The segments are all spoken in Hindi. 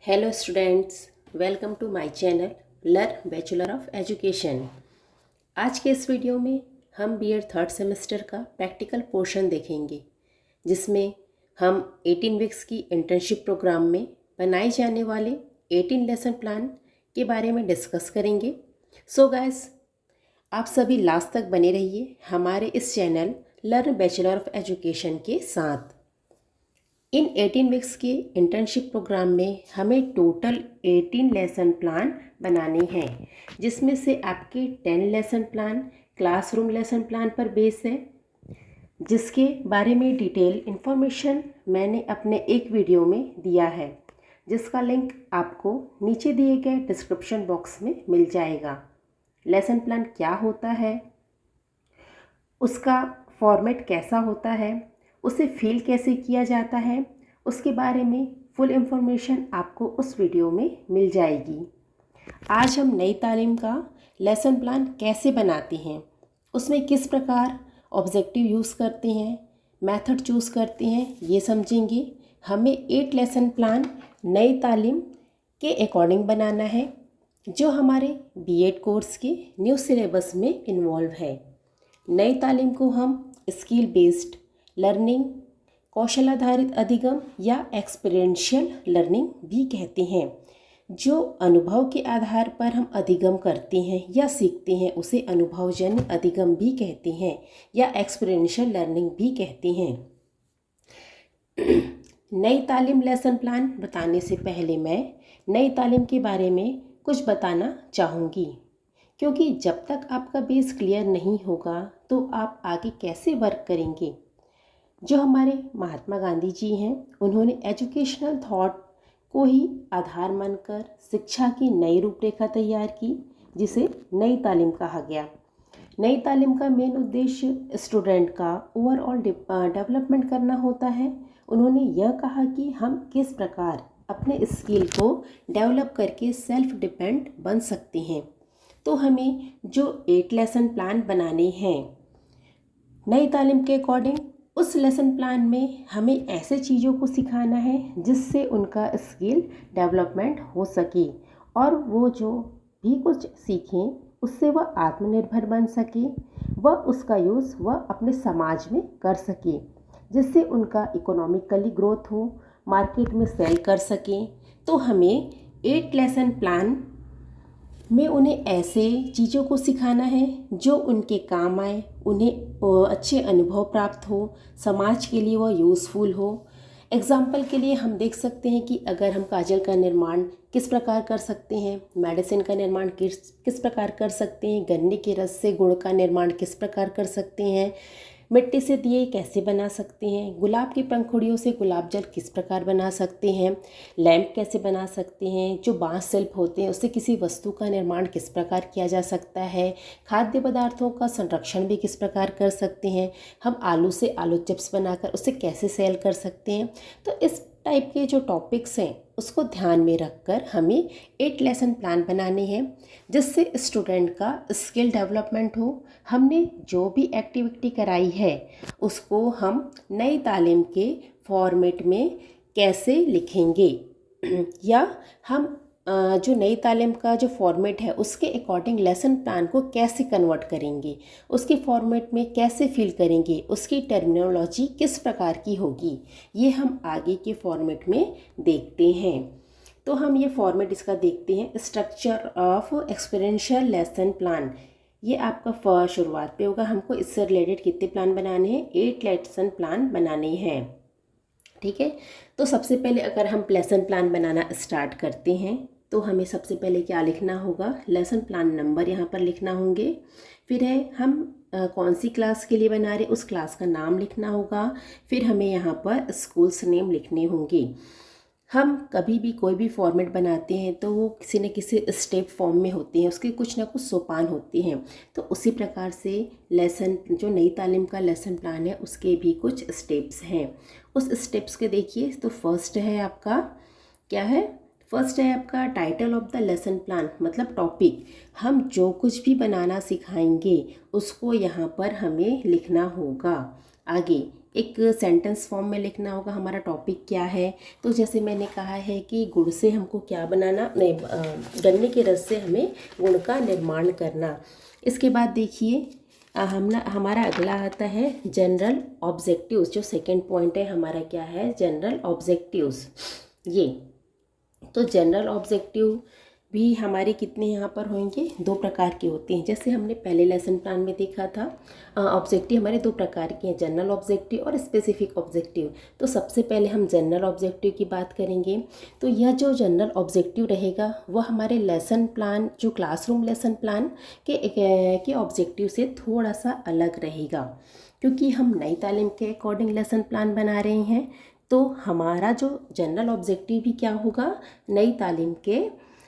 Hello students, welcome to my channel learn bachelor of education. आज के इस वीडियो में हम बीएड थर्ड सेमेस्टर का प्रैक्टिकल पोर्शन देखेंगे, जिसमें हम 18 वीक्स की इंटर्नशिप प्रोग्राम में बनाए जाने वाले 18 लेसन प्लान के बारे में डिस्कस करेंगे। सो गाइस, आप सभी लास्ट तक बने रहिए हमारे इस channel learn bachelor of education के साथ। इन 18 वीक्स के इंटर्नशिप प्रोग्राम में हमें टोटल 18 लेसन प्लान बनाने हैं, जिसमें से आपके 10 lesson plan classroom lesson plan पर बेस है, जिसके बारे में डिटेल इन्फॉर्मेशन मैंने अपने एक वीडियो में दिया है, जिसका लिंक आपको नीचे दिए गए डिस्क्रिप्शन बॉक्स में मिल जाएगा। लेसन प्लान क्या होता है, उसका फॉर्मेट कैसा होता है, उसे फिल कैसे किया जाता है, उसके बारे में फुल इन्फॉर्मेशन आपको उस वीडियो में मिल जाएगी। आज हम नई तालीम का लेसन प्लान कैसे बनाते हैं, उसमें किस प्रकार ऑब्जेक्टिव यूज़ करते हैं, मेथड चूज़ करते हैं, ये समझेंगे। हमें 8 लेसन प्लान नई तालीम के अकॉर्डिंग बनाना है, जो हमारे बीएड कोर्स के न्यू सिलेबस में इन्वॉल्व है। नई तालीम को हम स्किल बेस्ड लर्निंग, कौशल आधारित अधिगम या एक्सपीरियंशियल लर्निंग भी कहते हैं। जो अनुभव के आधार पर हम अधिगम करते हैं या सीखते हैं, उसे अनुभवजन्य अधिगम भी कहते हैं या एक्सपीरियंशियल लर्निंग भी कहते हैं। नई तालीम लेसन प्लान बताने से पहले मैं नई तालीम के बारे में कुछ बताना चाहूँगी, क्योंकि जब तक आपका बेस क्लियर नहीं होगा तो आप आगे कैसे वर्क करेंगे। जो हमारे महात्मा गांधी जी हैं, उन्होंने एजुकेशनल थॉट को ही आधार मानकर शिक्षा की नई रूपरेखा तैयार की, जिसे नई तालीम कहा गया। नई तालीम का मेन उद्देश्य स्टूडेंट का ओवरऑल डेवलपमेंट करना होता है। उन्होंने यह कहा कि हम किस प्रकार अपने स्किल को डेवलप करके सेल्फ डिपेंड बन सकते हैं। तो हमें जो 8 लेसन प्लान बनाने हैं नई तालीम के अकॉर्डिंग, उस लेसन प्लान में हमें ऐसे चीज़ों को सिखाना है जिससे उनका स्किल डेवलपमेंट हो सके और वो जो भी कुछ सीखें उससे वह आत्मनिर्भर बन सके, वह उसका यूज़ वह अपने समाज में कर सके, जिससे उनका इकोनॉमिकली ग्रोथ हो, मार्केट में सेल कर सकें। तो हमें 8 लेसन प्लान में उन्हें ऐसे चीज़ों को सिखाना है जो उनके काम आए, उन्हें अच्छे अनुभव प्राप्त हो, समाज के लिए वह यूज़फुल हो। एग्जाम्पल के लिए हम देख सकते हैं कि अगर हम काजल का निर्माण किस प्रकार कर सकते हैं, मेडिसिन का निर्माण किस प्रकार कर सकते हैं, गन्ने के रस से गुड़ का निर्माण किस प्रकार कर सकते हैं, मिट्टी से दिए कैसे बना सकते हैं, गुलाब की पंखुड़ियों से गुलाब जल किस प्रकार बना सकते हैं, लैंप कैसे बना सकते हैं, जो बांस शिल्प होते हैं उससे किसी वस्तु का निर्माण किस प्रकार किया जा सकता है, खाद्य पदार्थों का संरक्षण भी किस प्रकार कर सकते हैं, हम आलू से आलू चिप्स बनाकर उसे कैसे सेल कर सकते हैं। तो इस टाइप के जो टॉपिक्स हैं उसको ध्यान में रखकर हमें 8 लेसन प्लान बनाने हैं, जिससे स्टूडेंट का स्किल डेवलपमेंट हो। हमने जो भी एक्टिविटी कराई है उसको हम नई तालीम के फॉर्मेट में कैसे लिखेंगे या हम जो नई तालीम का जो फॉर्मेट है उसके अकॉर्डिंग लेसन प्लान को कैसे कन्वर्ट करेंगे, उसके फॉर्मेट में कैसे फिल करेंगे, उसकी टर्मिनोलॉजी किस प्रकार की होगी, ये हम आगे के फॉर्मेट में देखते हैं। तो हम ये फॉर्मेट इसका देखते हैं, structure of experiential lesson plan. ये आपका शुरुआत पे होगा। हमको इससे रिलेटेड कितने प्लान बनाने हैं, 8 लेसन प्लान बनाने हैं। ठीक है, तो सबसे पहले अगर हम लेसन प्लान बनाना स्टार्ट करते हैं तो हमें सबसे पहले क्या लिखना होगा, लेसन प्लान नंबर यहाँ पर लिखना होंगे। फिर है हम कौन सी क्लास के लिए बना रहे उस क्लास का नाम लिखना होगा। फिर हमें यहाँ पर स्कूल्स नेम लिखने होंगे। हम कभी भी कोई भी फॉर्मेट बनाते हैं तो वो किसी न किसी स्टेप फॉर्म में होते हैं, उसके कुछ ना कुछ सोपान होते हैं। तो उसी प्रकार से लेसन जो नई तालीम का लेसन प्लान है उसके भी कुछ स्टेप्स हैं। उस स्टेप्स के देखिए, तो फर्स्ट है आपका क्या है, फर्स्ट है आपका title of the lesson plan, मतलब टॉपिक। हम जो कुछ भी बनाना सिखाएंगे उसको यहाँ पर हमें लिखना होगा। आगे एक सेंटेंस फॉर्म में लिखना होगा हमारा टॉपिक क्या है। तो जैसे मैंने कहा है कि गुड़ से हमको क्या बनाना, नहीं गन्ने के रस से हमें गुड़ का निर्माण करना। इसके बाद देखिए हमारा अगला आता है जनरल ऑब्जेक्टिव्स। जो सेकंड पॉइंट है हमारा क्या है, जनरल ऑब्जेक्टिव्स। ये तो जनरल ऑब्जेक्टिव भी हमारे कितने यहाँ पर होंगे, 2 प्रकार के होते हैं। जैसे हमने पहले लेसन प्लान में देखा था, ऑब्जेक्टिव हमारे 2 प्रकार के हैं, जनरल ऑब्जेक्टिव और स्पेसिफिक ऑब्जेक्टिव। तो सबसे पहले हम जनरल ऑब्जेक्टिव की बात करेंगे। तो यह जो जनरल ऑब्जेक्टिव रहेगा वह हमारे लेसन प्लान, जो क्लासरूम लेसन प्लान के ऑब्जेक्टिव से थोड़ा सा अलग रहेगा, क्योंकि हम नई तालीम के अकॉर्डिंग लेसन प्लान बना रहे हैं। तो हमारा जो जनरल ऑब्जेक्टिव भी क्या होगा, नई तालीम के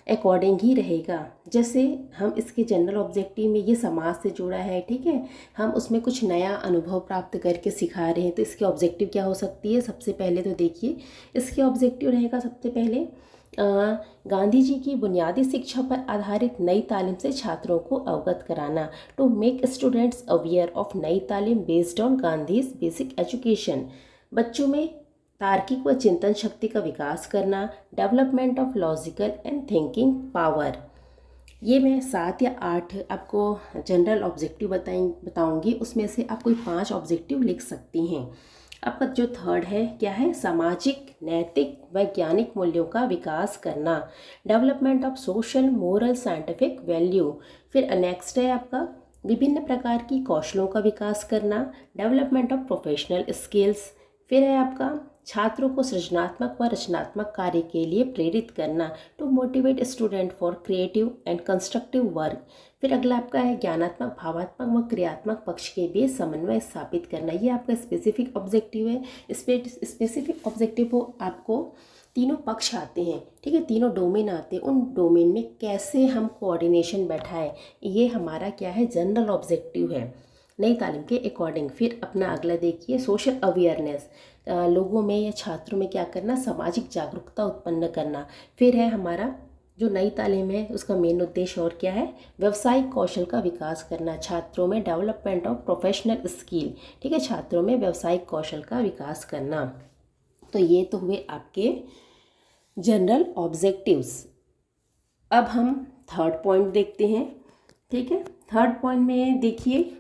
अकॉर्डिंग ही रहेगा। जैसे हम इसके जनरल ऑब्जेक्टिव में ये समाज से जुड़ा है, ठीक है, हम उसमें कुछ नया अनुभव प्राप्त करके सिखा रहे हैं, तो इसके ऑब्जेक्टिव क्या हो सकती है। सबसे पहले तो देखिए इसके ऑब्जेक्टिव रहेगा सबसे पहले गांधी जी की बुनियादी शिक्षा पर आधारित नई तालीम से छात्रों को अवगत कराना, to make students aware of नई तालीम based on Gandhi's basic education. बच्चों में तार्किक व चिंतन शक्ति का विकास करना, development of logical and thinking power. ये मैं 7 या 8 आपको जनरल ऑब्जेक्टिव बताऊंगी, उसमें से आप कोई 5 ऑब्जेक्टिव लिख सकती हैं। आपका जो थर्ड है क्या है, सामाजिक नैतिक वैज्ञानिक मूल्यों का विकास करना, development of social moral scientific value. फिर नेक्स्ट है आपका विभिन्न प्रकार की कौशलों का विकास करना, डेवलपमेंट ऑफ प्रोफेशनल स्किल्स। फिर है आपका छात्रों को सृजनात्मक व रचनात्मक कार्य के लिए प्रेरित करना, to motivate student for creative and constructive work. फिर अगला आपका है ज्ञानात्मक भावात्मक व क्रियात्मक पक्ष के बीच समन्वय स्थापित करना। ये आपका स्पेसिफिक ऑब्जेक्टिव है। स्पेसिफिक ऑब्जेक्टिव को आपको तीनों पक्ष आते हैं, ठीक है, तीनों डोमेन आते हैं, उन डोमेन में कैसे हम कोऑर्डिनेशन बैठाएं, ये हमारा क्या है, जनरल ऑब्जेक्टिव है नई तालीम के अकॉर्डिंग। फिर अपना अगला देखिए सोशल अवेयरनेस, लोगों में या छात्रों में क्या करना, सामाजिक जागरूकता उत्पन्न करना। फिर है हमारा जो नई तालीम है उसका मेन उद्देश्य और क्या है, व्यवसायिक कौशल का विकास करना, छात्रों में डेवलपमेंट ऑफ प्रोफेशनल स्किल, ठीक है, छात्रों में व्यवसायिक कौशल का विकास करना। तो ये तो हुए आपके जनरल ऑब्जेक्टिव्स। अब हम थर्ड पॉइंट देखते हैं, ठीक है। थर्ड पॉइंट में देखिए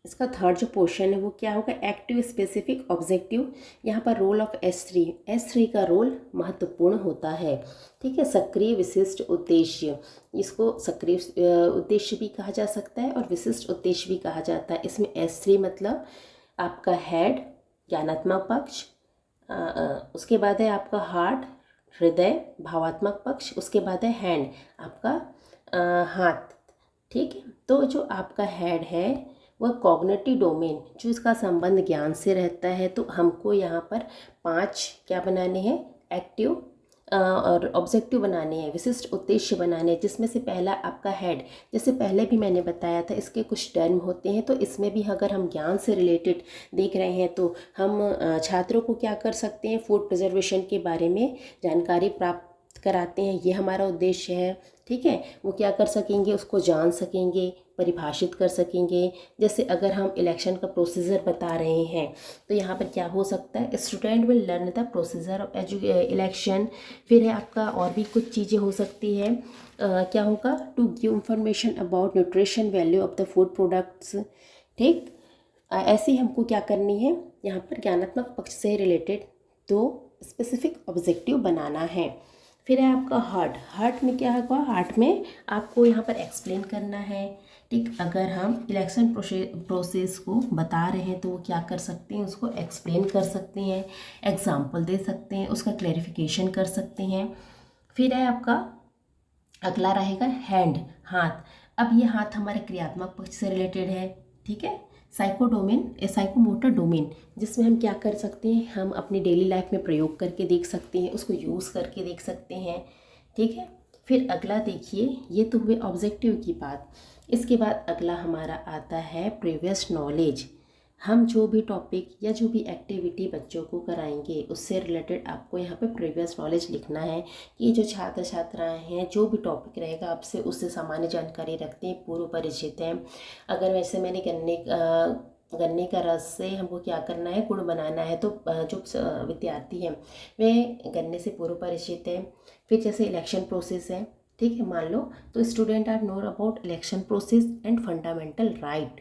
इसका थर्ड जो पोर्शन है वो क्या होगा, एक्टिव स्पेसिफिक ऑब्जेक्टिव। यहाँ पर रोल ऑफ S3 का रोल महत्वपूर्ण होता है, ठीक है। सक्रिय विशिष्ट उद्देश्य, इसको सक्रिय उद्देश्य भी कहा जा सकता है और विशिष्ट उद्देश्य भी कहा जाता है। इसमें S3 मतलब आपका हेड ज्ञानात्मक पक्ष, उसके बाद है आपका हार्ट हृदय भावात्मक पक्ष, उसके बाद है हैंड आपका हाथ, ठीक है। तो जो आपका हेड है वह कॉग्निटिव डोमेन, जो इसका संबंध ज्ञान से रहता है। तो हमको यहाँ पर 5 क्या बनाने हैं, एक्टिव और ऑब्जेक्टिव बनाने हैं, विशिष्ट उद्देश्य बनाने हैं, जिसमें से पहला आपका हेड। जैसे पहले भी मैंने बताया था इसके कुछ टर्म होते हैं, तो इसमें भी अगर हम ज्ञान से रिलेटेड देख रहे हैं तो हम छात्रों को क्या कर सकते हैं, फूड प्रिजर्वेशन के बारे में जानकारी प्राप्त कराते हैं, ये हमारा उद्देश्य है, ठीक है। वो क्या कर सकेंगे, उसको जान सकेंगे, परिभाषित कर सकेंगे। जैसे अगर हम इलेक्शन का प्रोसीजर बता रहे हैं तो यहाँ पर क्या हो सकता है, student will learn the procedure of election. फिर है आपका और भी कुछ चीज़ें हो सकती है, क्या होगा, to give information about nutrition value of the food products, ठीक। ऐसी हमको क्या करनी है, यहाँ पर ज्ञानात्मक पक्ष से रिलेटेड 2 स्पेसिफिक ऑब्जेक्टिव बनाना है। फिर है आपका हार्ट में क्या होगा, हार्ट में आपको यहाँ पर एक्सप्लेन करना है, ठीक। अगर हम इलेक्शन प्रोसेस को बता रहे हैं तो वो क्या कर सकते हैं, उसको एक्सप्लेन कर सकते हैं, एग्जाम्पल दे सकते हैं, उसका क्लैरिफिकेशन कर सकते हैं। फिर है आपका अगला रहेगा हैंड हाथ। अब ये हाथ हमारे क्रियात्मक पक्ष से रिलेटेड है, ठीक है। साइकोमोटर डोमेन, जिसमें हम क्या कर सकते हैं, हम अपनी डेली लाइफ में प्रयोग करके देख सकते हैं, उसको यूज़ करके देख सकते हैं, ठीक है। फिर अगला देखिए, ये तो हुए ऑब्जेक्टिव की बात। इसके बाद अगला हमारा आता है प्रीवियस नॉलेज। हम जो भी टॉपिक या जो भी एक्टिविटी बच्चों को कराएंगे उससे रिलेटेड आपको यहाँ पे प्रीवियस नॉलेज लिखना है कि जो छात्र छात्राएं हैं जो भी टॉपिक रहेगा आपसे उससे सामान्य जानकारी रखते हैं, पूर्व परिचित हैं। अगर वैसे मैंने गन्ने का रस से हमको क्या करना है, गुड़ बनाना है। तो जो विद्यार्थी हैं वे गन्ने से पूर्व परिचित है। फिर जैसे इलेक्शन प्रोसेस है, ठीक है, मान लो, तो student are known about election process and fundamental right.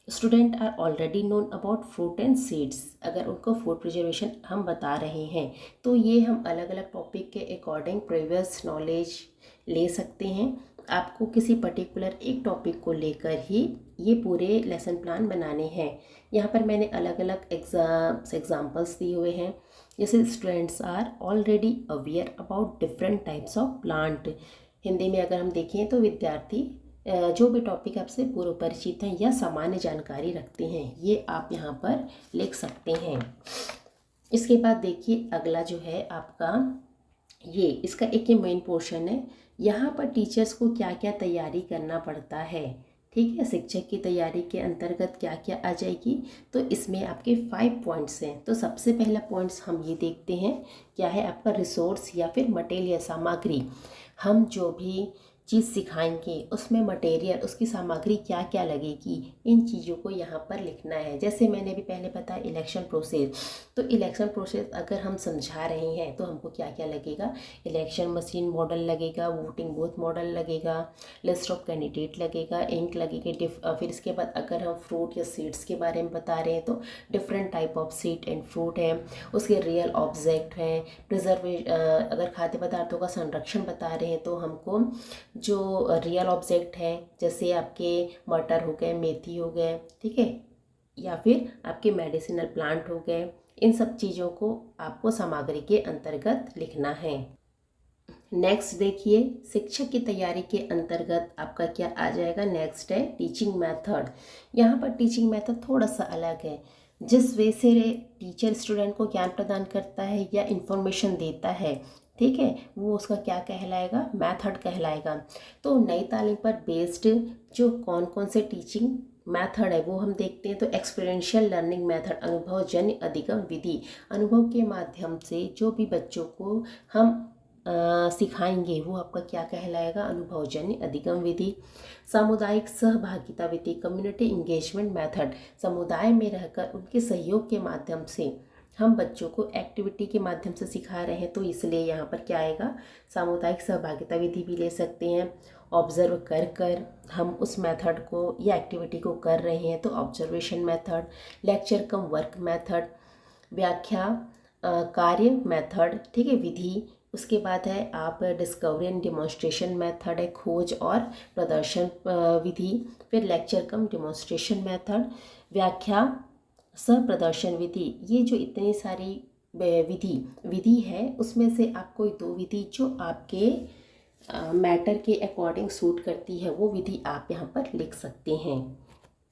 Student are already known about fruit and seeds, अगर उनको फूड प्रिजर्वेशन हम बता रहे हैं तो ये हम अलग अलग टॉपिक के अकॉर्डिंग प्रीवियस नॉलेज ले सकते हैं। आपको किसी पर्टिकुलर एक टॉपिक को लेकर ही ये पूरे लेसन प्लान बनाने हैं। यहाँ पर मैंने अलग अलग एग्जाम्पल्स दिए हुए हैं। जैसे students are already aware about different types of plant. Hindi में अगर हम देखें तो विद्यार्थी जो भी टॉपिक आपसे पूर्व परिचित हैं या सामान्य जानकारी रखते हैं, ये आप यहाँ पर लिख सकते हैं। इसके बाद देखिए अगला जो है आपका, ये इसका एक ये मेन पोर्शन है। यहाँ पर टीचर्स को क्या क्या तैयारी करना पड़ता है, ठीक है, शिक्षक की तैयारी के अंतर्गत क्या क्या आ जाएगी। तो इसमें आपके 5 पॉइंट्स हैं। तो सबसे पहला पॉइंट्स हम ये देखते हैं, क्या है आपका रिसोर्स या फिर मटेरियल, सामग्री। हम जो भी चीज़ सिखाएंगे उसमें मटेरियल, उसकी सामग्री क्या क्या लगेगी, इन चीज़ों को यहाँ पर लिखना है। जैसे मैंने भी पहले बताया इलेक्शन प्रोसेस, तो इलेक्शन प्रोसेस अगर हम समझा रहे हैं तो हमको क्या क्या लगेगा, इलेक्शन मशीन मॉडल लगेगा, वोटिंग बूथ मॉडल लगेगा, लिस्ट ऑफ कैंडिडेट लगेगा, इंक लगेगा। फिर इसके बाद अगर हम फ्रूट या सीड्स के बारे में बता रहे हैं तो different type of seed and fruit है, उसके रियल ऑब्जेक्ट हैं, अगर खाद्य पदार्थों का संरक्षण बता रहे हैं तो हमको जो रियल ऑब्जेक्ट है, जैसे आपके मटर हो गए, मेथी हो गए, ठीक है, या फिर आपके मेडिसिनल प्लांट हो गए, इन सब चीज़ों को आपको सामग्री के अंतर्गत लिखना है। नेक्स्ट देखिए, शिक्षक की तैयारी के अंतर्गत आपका क्या आ जाएगा, नेक्स्ट है टीचिंग मेथड। यहाँ पर टीचिंग मेथड थोड़ा सा अलग है। जिस वे से टीचर स्टूडेंट को ज्ञान प्रदान करता है या इन्फॉर्मेशन देता है, ठीक है, वो उसका क्या कहलाएगा, मेथड कहलाएगा। तो नई तालीम पर बेस्ड जो कौन कौन से टीचिंग मेथड है वो हम देखते हैं। तो एक्सपीरियंशियल लर्निंग मेथड, अनुभवजन्य अधिगम विधि, अनुभव के माध्यम से जो भी बच्चों को हम सिखाएंगे वो आपका क्या कहलाएगा, अनुभवजन्य अधिगम विधि। सामुदायिक सहभागिता विधि, कम्युनिटी इंगेजमेंट मेथड, समुदाय में रहकर उनके सहयोग के माध्यम से हम बच्चों को एक्टिविटी के माध्यम से सिखा रहे हैं, तो इसलिए यहाँ पर क्या आएगा, सामुदायिक सहभागिता विधि भी ले सकते हैं। ऑब्जर्व कर कर हम उस मेथड को या एक्टिविटी को कर रहे हैं तो ऑब्जर्वेशन मेथड। लेक्चर कम वर्क मेथड, व्याख्या कार्य मेथड, ठीक है, विधि। उसके बाद है आप डिस्कवरी एंड डिमॉन्स्ट्रेशन मेथड है, खोज और प्रदर्शन विधि। फिर लेक्चर कम डिमॉन्स्ट्रेशन मेथड, व्याख्या सह प्रदर्शन विधि। ये जो इतनी सारी विधि है उसमें से आप कोई 2 विधि जो आपके मैटर के अकॉर्डिंग सूट करती है वो विधि आप यहाँ पर लिख सकते हैं।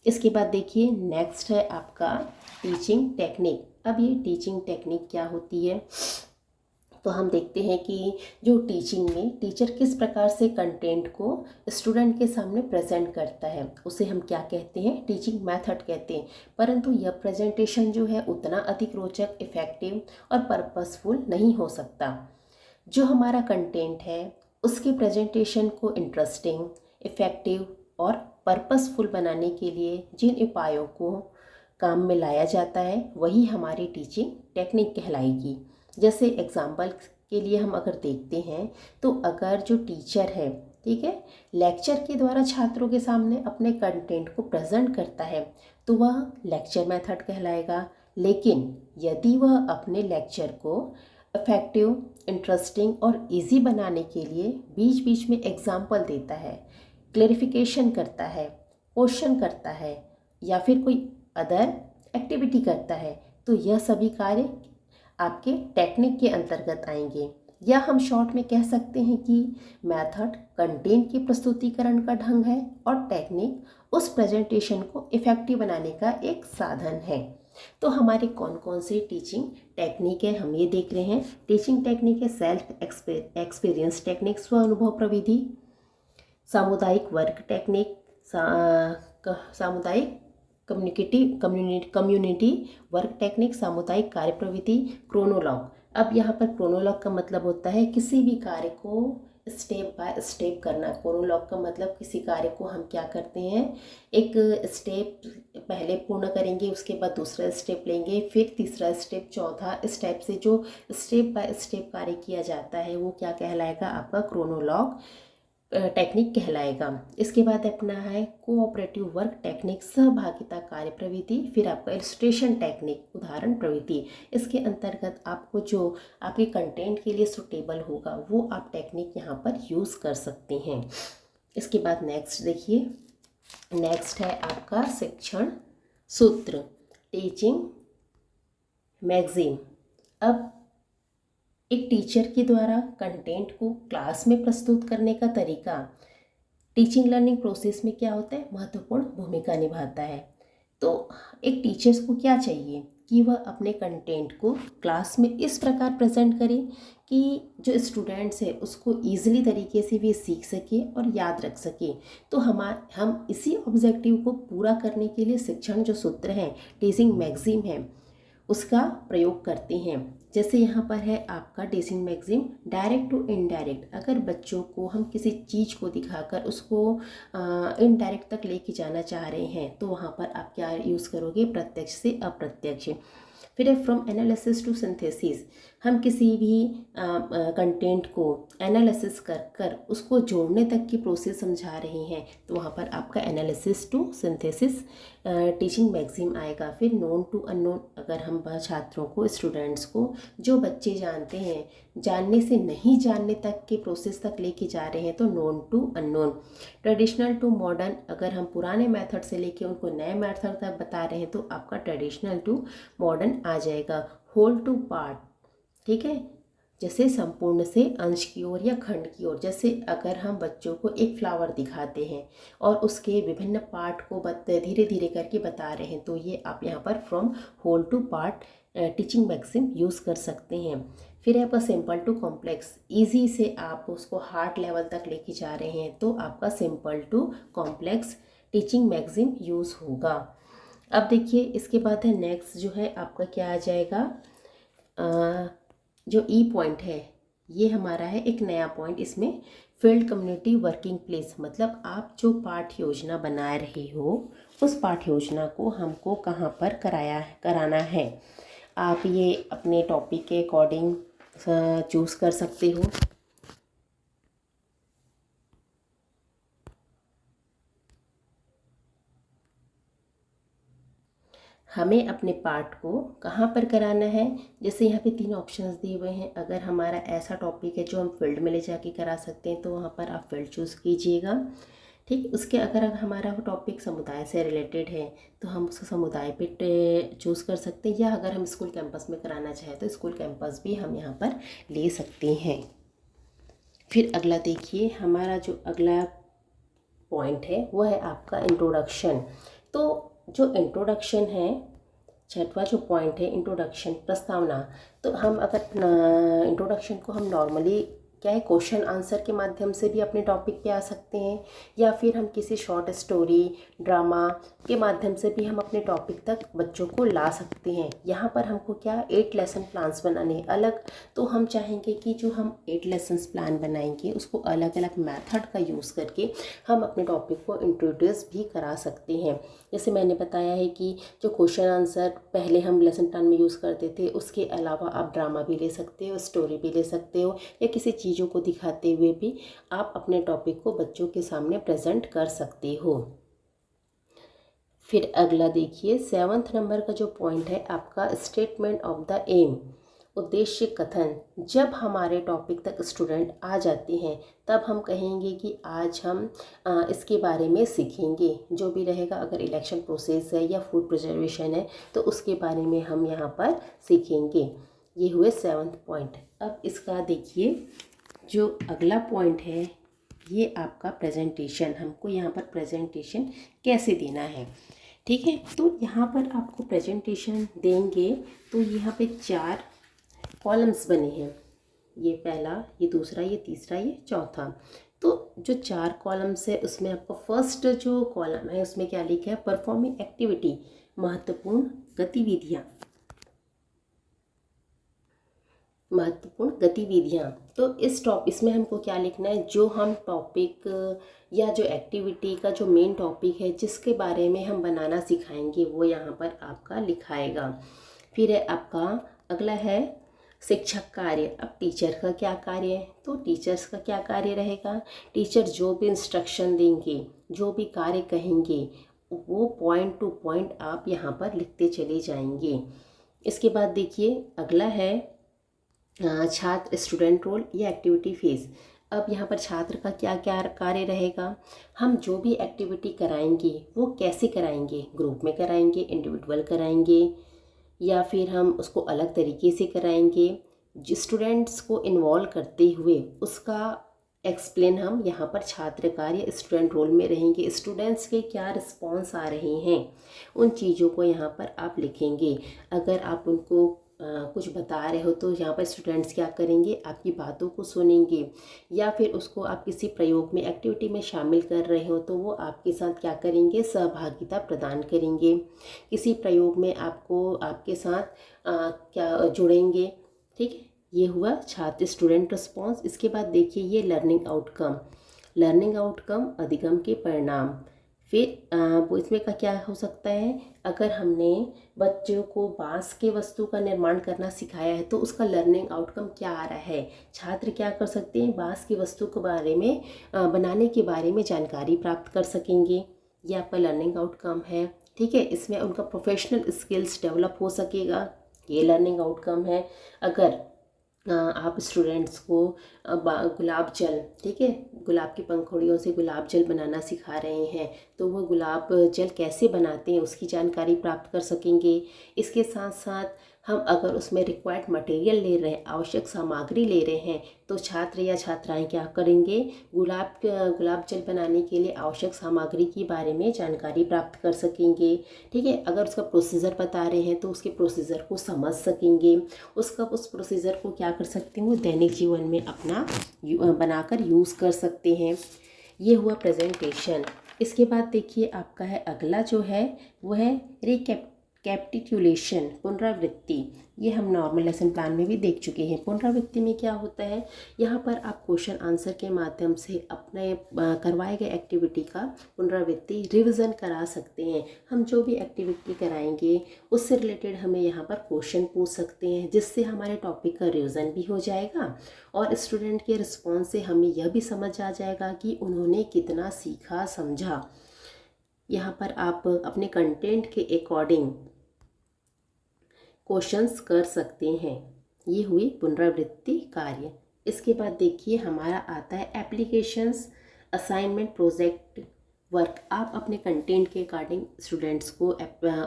इसके बाद देखिए नेक्स्ट है आपका टीचिंग टेक्निक। अब ये टीचिंग टेक्निक क्या होती है, तो हम देखते हैं कि जो टीचिंग में टीचर किस प्रकार से कंटेंट को स्टूडेंट के सामने प्रेजेंट करता है उसे हम क्या कहते हैं, टीचिंग मेथड कहते हैं। परंतु यह प्रेजेंटेशन जो है उतना अधिक रोचक, इफ़ेक्टिव और पर्पसफुल नहीं हो सकता। जो हमारा कंटेंट है उसके प्रेजेंटेशन को इंटरेस्टिंग, इफ़ेक्टिव और पर्पसफुल बनाने के लिए जिन उपायों को काम में लाया जाता है वही हमारी टीचिंग टेक्निक कहलाएगी। जैसे एग्जाम्पल के लिए हम अगर देखते हैं तो अगर जो टीचर है, ठीक है, लेक्चर के द्वारा छात्रों के सामने अपने कंटेंट को प्रेजेंट करता है तो वह लेक्चर मेथड कहलाएगा। लेकिन यदि वह अपने लेक्चर को इफेक्टिव, इंटरेस्टिंग और इजी बनाने के लिए बीच बीच में एग्जाम्पल देता है, क्लेरिफिकेशन करता है, क्वेश्चन करता है या फिर कोई अदर एक्टिविटी करता है, तो यह सभी कार्य आपके टेक्निक के अंतर्गत आएंगे। या हम शॉर्ट में कह सकते हैं कि मेथड कंटेंट के प्रस्तुतिकरण का ढंग है और टेक्निक उस प्रेजेंटेशन को इफेक्टिव बनाने का एक साधन है। तो हमारे कौन कौन से टीचिंग टेक्निक है हम ये देख रहे हैं। टीचिंग टेक्निक है सेल्फ एक्सपीरियंस टेक्निक, स्व अनुभव प्रविधि, सामुदायिक वर्क टेक्निक, सामुदायिक कम्युनिटी वर्क टेक्निक, सामुदायिक कार्य प्रविधि, क्रोनोलॉग। अब यहाँ पर क्रोनोलॉग का मतलब होता है किसी भी कार्य को स्टेप बाय स्टेप करना। क्रोनोलॉग का मतलब किसी कार्य को हम क्या करते हैं, एक स्टेप पहले पूर्ण करेंगे, उसके बाद दूसरा स्टेप लेंगे, फिर तीसरा स्टेप, चौथा स्टेप से जो स्टेप बाय स्टेप कार्य किया जाता है वो क्या कहलाएगा, आपका क्रोनोलॉग टेक्निक कहलाएगा। इसके बाद अपना है कोऑपरेटिव वर्क टेक्निक, सहभागिता कार्य प्रवृत्ति, फिर आपका इलस्ट्रेशन टेक्निक, उदाहरण प्रवृत्ति। इसके अंतर्गत आपको जो आपके कंटेंट के लिए सुटेबल होगा वो आप टेक्निक यहाँ पर यूज़ कर सकते हैं। इसके बाद नेक्स्ट देखिए, नेक्स्ट है आपका शिक्षण सूत्र, टीचिंग मैगजीन। अब एक टीचर के द्वारा कंटेंट को क्लास में प्रस्तुत करने का तरीका टीचिंग लर्निंग प्रोसेस में क्या होता है, महत्वपूर्ण भूमिका निभाता है। तो एक टीचर्स को क्या चाहिए कि वह अपने कंटेंट को क्लास में इस प्रकार प्रेजेंट करे कि जो स्टूडेंट्स है उसको ईजिली तरीके से भी सीख सके और याद रख सके। तो हम इसी ऑब्जेक्टिव को पूरा करने के लिए शिक्षण जो सूत्र हैं, टीचिंग मैगजीन है, उसका प्रयोग करते हैं। जैसे यहाँ पर है आपका teaching magazine, direct to indirect. अगर बच्चों को हम किसी चीज़ को दिखाकर उसको इनडायरेक्ट तक लेके जाना चाह रहे हैं तो वहाँ पर आप क्या यूज़ करोगे, प्रत्यक्ष से अप्रत्यक्ष। फिर है फ्रॉम एनालिसिस टू सिंथेसिस। हम किसी भी कंटेंट को एनालिसिस कर कर उसको जोड़ने तक की प्रोसेस समझा रहे हैं तो वहाँ पर आपका analysis to synthesis teaching magazine आएगा। फिर नोन टू अननोन, अगर हम छात्रों को, स्टूडेंट्स को, जो बच्चे जानते हैं, जानने से नहीं जानने तक के प्रोसेस तक लेके जा रहे हैं तो known to unknown. Traditional to modern, अगर हम पुराने मेथड से लेके उनको नए मेथड तक बता रहे हैं तो आपका ट्रेडिशनल टू मॉडर्न आ जाएगा। होल टू पार्ट, ठीक है, जैसे संपूर्ण से अंश की ओर या खंड की ओर। जैसे अगर हम बच्चों को एक फ्लावर दिखाते हैं और उसके विभिन्न पार्ट को धीरे धीरे करके बता रहे हैं तो ये आप यहाँ पर from whole to part teaching magazine use कर सकते हैं। फिर है आपका सिंपल टू कॉम्प्लेक्स, इजी से आप उसको हार्ड लेवल तक लेके जा रहे हैं तो आपका simple to complex teaching magazine use होगा। अब देखिए इसके बाद है नेक्स्ट जो है आपका क्या आ जाएगा, जो ई पॉइंट है ये हमारा है एक नया पॉइंट। इसमें फील्ड कम्युनिटी वर्किंग प्लेस, मतलब आप जो पाठ्य योजना बना रहे हो उस पाठ्य योजना को हमको कहाँ पर कराना है। आप ये अपने टॉपिक के अकॉर्डिंग चूज़ कर सकते हो। हमें अपने पार्ट को कहाँ पर कराना है, जैसे यहाँ पे 3 ऑप्शंस दिए हुए हैं। अगर हमारा ऐसा टॉपिक है जो हम फील्ड में ले जाके करा सकते हैं तो वहाँ पर आप फील्ड चूज़ कीजिएगा, ठीक। उसके अगर हमारा टॉपिक समुदाय से रिलेटेड है तो हम उसको समुदाय पे चूज़ कर सकते हैं, या अगर हम स्कूल कैंपस में कराना चाहें तो स्कूल कैंपस भी हम यहाँ पर ले सकते हैं। फिर अगला देखिए, हमारा जो अगला पॉइंट है वो है आपका इंट्रोडक्शन। तो जो इंट्रोडक्शन है, छठवां जो पॉइंट है इंट्रोडक्शन, प्रस्तावना। तो हम अगर इंट्रोडक्शन को हम नॉर्मली क्या है, क्वेश्चन आंसर के माध्यम से भी अपने टॉपिक पे आ सकते हैं, या फिर हम किसी शॉर्ट स्टोरी, ड्रामा के माध्यम से भी हम अपने टॉपिक तक बच्चों को ला सकते हैं। यहाँ पर हमको क्या 8 लेसन प्लान्स बनाने अलग, तो हम चाहेंगे कि जो हम 8 लेसन्स प्लान बनाएंगे उसको अलग अलग मेथड का यूज़ करके हम अपने टॉपिक को इंट्रोड्यूस भी करा सकते हैं। जैसे मैंने बताया है कि जो क्वेश्चन आंसर पहले हम लेसन प्लान में यूज़ करते थे, उसके अलावा आप ड्रामा भी ले सकते हो, स्टोरी भी ले सकते हो, या किसी चीज़ों को दिखाते हुए भी आप अपने टॉपिक को बच्चों के सामने प्रेजेंट कर सकते हो। फिर अगला देखिए 7वां नंबर का जो पॉइंट है आपका स्टेटमेंट ऑफ द एम, उद्देश्य कथन। जब हमारे टॉपिक तक स्टूडेंट आ जाते हैं तब हम कहेंगे कि आज हम इसके बारे में सीखेंगे, जो भी रहेगा। अगर इलेक्शन प्रोसेस है या फूड प्रिजर्वेशन है तो उसके बारे में हम यहाँ पर सीखेंगे। ये हुए 7वां पॉइंट। अब इसका देखिए जो अगला पॉइंट है ये आपका प्रेजेंटेशन। हमको यहाँ पर प्रेजेंटेशन कैसे देना है, ठीक है। तो यहाँ पर आपको प्रेजेंटेशन देंगे तो यहाँ पे 4 कॉलम्स बने हैं, ये पहला, ये दूसरा, ये तीसरा, ये चौथा। तो जो 4 कॉलम्स है उसमें आपका फर्स्ट जो कॉलम है उसमें क्या लिखा है, परफॉर्मिंग एक्टिविटी, महत्वपूर्ण गतिविधियाँ। महत्वपूर्ण गतिविधियाँ। तो इसमें हमको क्या लिखना है, जो हम टॉपिक या जो एक्टिविटी का जो मेन टॉपिक है जिसके बारे में हम बनाना सिखाएंगे वो यहाँ पर आपका लिखाएगा। फिर है आपका अगला है शिक्षक कार्य। अब टीचर का क्या कार्य है, तो टीचर्स का क्या कार्य रहेगा, टीचर जो भी इंस्ट्रक्शन देंगे, जो भी कार्य कहेंगे, वो पॉइंट टू पॉइंट आप यहाँ पर लिखते चले जाएंगे। इसके बाद देखिए अगला है छात्र स्टूडेंट रोल या एक्टिविटी फेज। अब यहाँ पर छात्र का क्या क्या कार्य रहेगा, हम जो भी एक्टिविटी कराएंगे वो कैसे कराएंगे, ग्रुप में कराएंगे, इंडिविजुअल कराएंगे, या फिर हम उसको अलग तरीके से कराएंगे। स्टूडेंट्स को इन्वॉल्व करते हुए उसका एक्सप्लेन हम यहाँ पर छात्र कार्य स्टूडेंट रोल में रहेंगे। स्टूडेंट्स के क्या रिस्पॉन्स आ रहे हैं उन चीज़ों को यहाँ पर आप लिखेंगे। अगर आप उनको कुछ बता रहे हो तो यहाँ पर स्टूडेंट्स क्या करेंगे, आपकी बातों को सुनेंगे, या फिर उसको आप किसी प्रयोग में एक्टिविटी में शामिल कर रहे हो तो वो आपके साथ क्या करेंगे, सहभागिता प्रदान करेंगे। किसी प्रयोग में आपको आपके साथ क्या जुड़ेंगे। ठीक है, ये हुआ छात्र स्टूडेंट रिस्पॉन्स। इसके बाद देखिए ये लर्निंग आउटकम अधिगम के परिणाम। फिर वो इसमें का क्या हो सकता है, अगर हमने बच्चों को बांस के वस्तु का निर्माण करना सिखाया है तो उसका लर्निंग आउटकम क्या आ रहा है, छात्र क्या कर सकते हैं, बांस की वस्तु के बारे में बनाने के बारे में जानकारी प्राप्त कर सकेंगे। ये आपका लर्निंग आउटकम है। ठीक है, इसमें उनका प्रोफेशनल स्किल्स डेवलप हो सकेगा, ये लर्निंग आउटकम है। अगर आप स्टूडेंट्स को गुलाब जल, ठीक है, गुलाब की पंखुड़ियों से गुलाब जल बनाना सिखा रहे हैं तो वो गुलाब जल कैसे बनाते हैं उसकी जानकारी प्राप्त कर सकेंगे। इसके साथ साथ हम अगर उसमें रिक्वायर्ड मटेरियल ले रहे हैं, आवश्यक सामग्री ले रहे हैं, तो छात्र या छात्राएं क्या करेंगे, गुलाब जल बनाने के लिए आवश्यक सामग्री के बारे में जानकारी प्राप्त कर सकेंगे। ठीक है, अगर उसका प्रोसीजर बता रहे हैं तो उसके प्रोसीजर को समझ सकेंगे, उस प्रोसीजर को क्या कर सकते हैं, वो दैनिक जीवन में अपना बनाकर यूज़ कर सकते हैं। ये हुआ प्रेजेंटेशन। इसके बाद देखिए आपका है अगला जो है वो है कैपिटुलेशन, पुनरावृत्ति। ये हम नॉर्मल लेसन प्लान में भी देख चुके हैं। पुनरावृत्ति में क्या होता है, यहाँ पर आप क्वेश्चन आंसर के माध्यम से अपने करवाए गए एक्टिविटी का पुनरावृत्ति रिवीजन करा सकते हैं। हम जो भी एक्टिविटी कराएंगे उससे रिलेटेड हमें यहाँ पर क्वेश्चन पूछ सकते हैं, जिससे हमारे टॉपिक का रिवीजन भी हो जाएगा और स्टूडेंट के रिस्पॉन्स से हमें यह भी समझ आ जाएगा कि उन्होंने कितना सीखा समझा। यहाँ पर आप अपने कंटेंट के अकॉर्डिंग क्वेश्चंस कर सकते हैं। ये हुई पुनरावृत्ति कार्य। इसके बाद देखिए हमारा आता है एप्लीकेशंस, असाइनमेंट, प्रोजेक्ट वर्क। आप अपने कंटेंट के अकॉर्डिंग स्टूडेंट्स को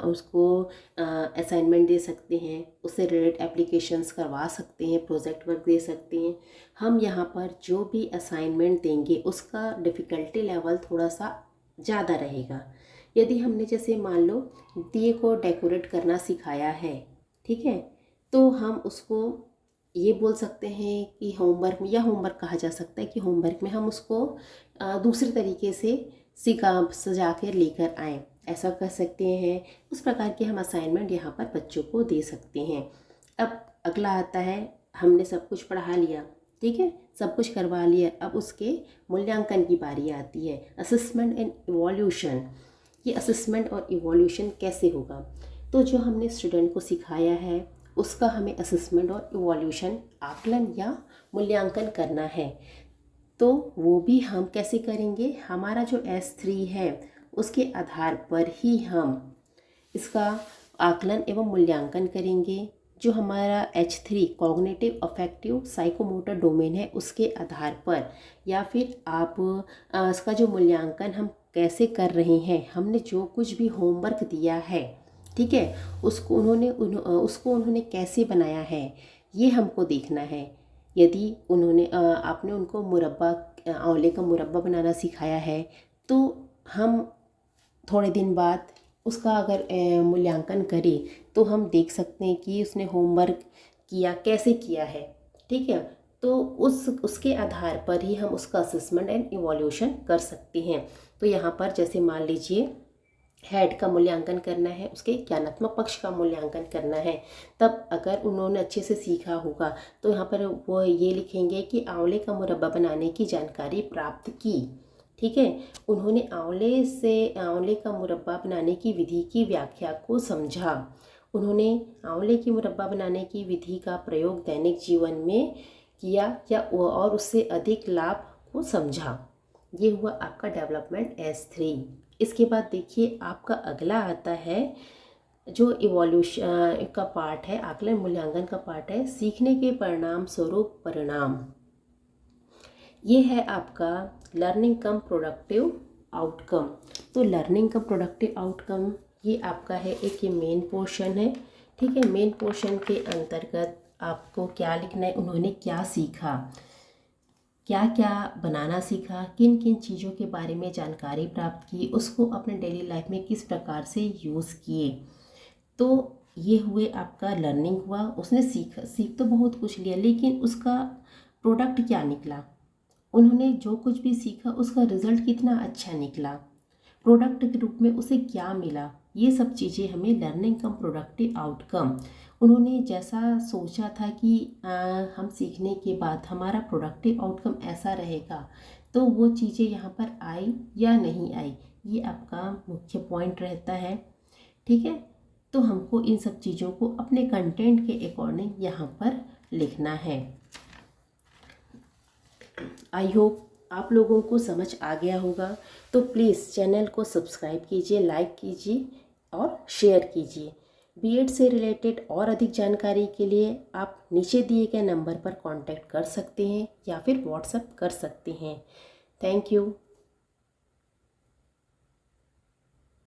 उसको असाइनमेंट दे सकते हैं, उससे रिलेटेड एप्लीकेशंस करवा सकते हैं, प्रोजेक्ट वर्क दे सकते हैं। हम यहाँ पर जो भी असाइनमेंट देंगे उसका डिफ़िकल्टी लेवल थोड़ा सा ज़्यादा रहेगा। यदि हमने जैसे मान लो दिए को डेकोरेट करना सिखाया है, ठीक है, तो हम उसको ये बोल सकते हैं कि होमवर्क में, या होमवर्क कहा जा सकता है कि होमवर्क में हम उसको दूसरे तरीके से सजा कर लेकर आएँ, ऐसा कर सकते हैं। उस प्रकार के हम असाइनमेंट यहाँ पर बच्चों को दे सकते हैं। अब अगला आता है, हमने सब कुछ पढ़ा लिया, ठीक है, सब कुछ करवा लिया, अब उसके मूल्यांकन की बारी आती है, असेसमेंट एंड इवोल्यूशन। ये असेसमेंट और इवोल्यूशन कैसे होगा, तो जो हमने स्टूडेंट को सिखाया है उसका हमें असेसमेंट और इवोल्यूशन, आकलन या मूल्यांकन करना है। तो वो भी हम कैसे करेंगे, हमारा जो S3 है उसके आधार पर ही हम इसका आकलन एवं मूल्यांकन करेंगे। जो हमारा H3 cognitive, affective, psychomotor domain है उसके आधार पर, या फिर आप इसका जो मूल्यांकन हम कैसे कर रहे हैं, हमने जो कुछ भी होमवर्क दिया है, ठीक है, उसको उन्होंने कैसे बनाया है, ये हमको देखना है। यदि आपने उनको आंवले का मुरब्बा बनाना सिखाया है तो हम थोड़े दिन बाद उसका अगर मूल्यांकन करें तो हम देख सकते हैं कि उसने होमवर्क किया कैसे किया है। ठीक है, तो उसके आधार पर ही हम उसका असेसमेंट एंड इवोल्यूशन कर सकते हैं। तो यहाँ पर जैसे मान लीजिए हेड का मूल्यांकन करना है, उसके ज्ञानात्मक पक्ष का मूल्यांकन करना है। तब अगर उन्होंने अच्छे से सीखा होगा तो यहाँ पर वो ये लिखेंगे कि आंवले का मुरब्बा बनाने की जानकारी प्राप्त की। ठीक है, उन्होंने आंवले का मुरब्बा बनाने की विधि की व्याख्या को समझा। उन्होंने आंवले की मुरब्बा बनाने की विधि का प्रयोग दैनिक जीवन में किया और उससे अधिक लाभ को समझा। ये हुआ आपका डेवलपमेंट S3। इसके बाद देखिए आपका अगला आता है जो इवोल्यूशन का पार्ट है, आकलन मूल्यांकन का पार्ट है, सीखने के परिणाम स्वरूप परिणाम। ये है आपका लर्निंग कम प्रोडक्टिव आउटकम। तो लर्निंग कम प्रोडक्टिव आउटकम ये आपका है, एक ये मेन पोर्शन है। ठीक है, मेन पोर्शन के अंतर्गत आपको क्या लिखना है, उन्होंने क्या सीखा, क्या क्या बनाना सीखा, किन किन चीज़ों के बारे में जानकारी प्राप्त की, उसको अपने डेली लाइफ में किस प्रकार से यूज़ किए। तो ये हुए आपका लर्निंग हुआ, उसने सीख तो बहुत कुछ लिया, लेकिन उसका प्रोडक्ट क्या निकला, उन्होंने जो कुछ भी सीखा उसका रिज़ल्ट कितना अच्छा निकला, प्रोडक्ट के रूप में उसे क्या मिला, ये सब चीज़ें हमें लर्निंग कम प्रोडक्टिव आउटकम, उन्होंने जैसा सोचा था कि हम सीखने के बाद हमारा प्रोडक्टिव आउटकम ऐसा रहेगा, तो वो चीज़ें यहाँ पर आई या नहीं आई, ये आपका मुख्य पॉइंट रहता है। ठीक है, तो हमको इन सब चीज़ों को अपने कंटेंट के अकॉर्डिंग यहाँ पर लिखना है। आई होप आप लोगों को समझ आ गया होगा। तो प्लीज़ चैनल को सब्सक्राइब कीजिए, लाइक कीजिए और शेयर कीजिए। बीएड से रिलेटेड और अधिक जानकारी के लिए आप नीचे दिए गए नंबर पर कांटेक्ट कर सकते हैं या फिर व्हाट्सएप कर सकते हैं। Thank you.